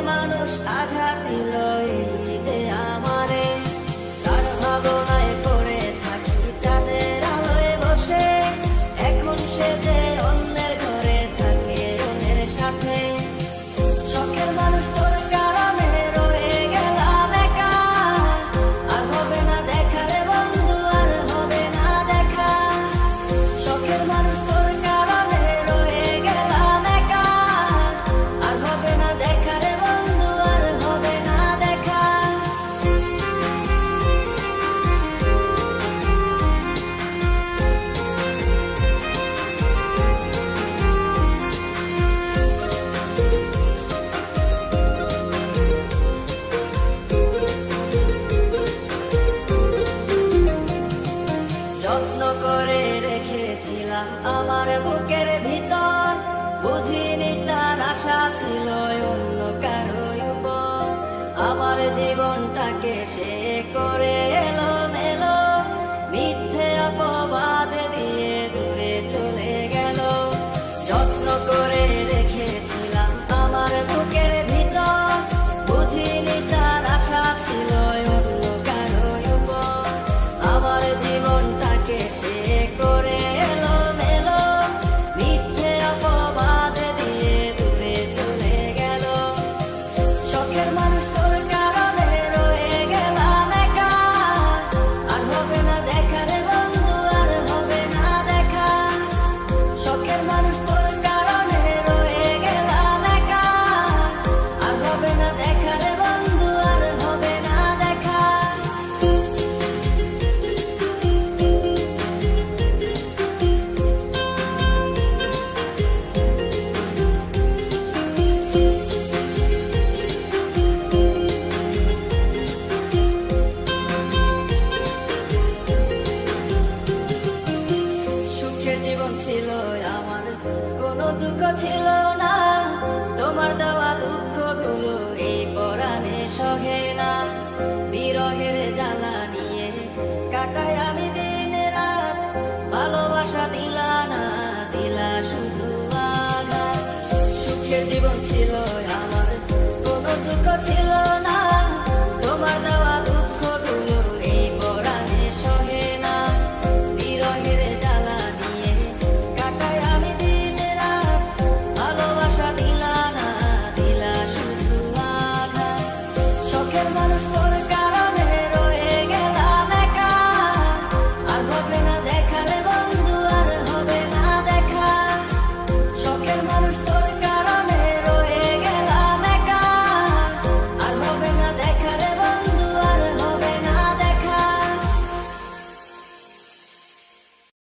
মানুষ আঘাত দিল এই যে আমারে, তার ভাবনায় পড়ে থাকি চাঁদের আলোয় বসে। এখন সে যে অন্যের ঘরে থাকে অন্যের সাথে। শখের মানুষ তোর কারণে রয়ে গেলাম একা, আর হবে না দেখা রে বন্ধু, আর হবে না দেখা। শখের মানুষ তোর কারণে রয়ে গেলাম একা, আর হবে না দেখা রে বন্ধু, আর হবে না দেখা। যত্ন করে রেখেছিলাম আমার বুকের ভিতর, বুঝিনি তার আশা ছিল অন্য কারো উপর। আমার জীবনটাকে সে করে এলো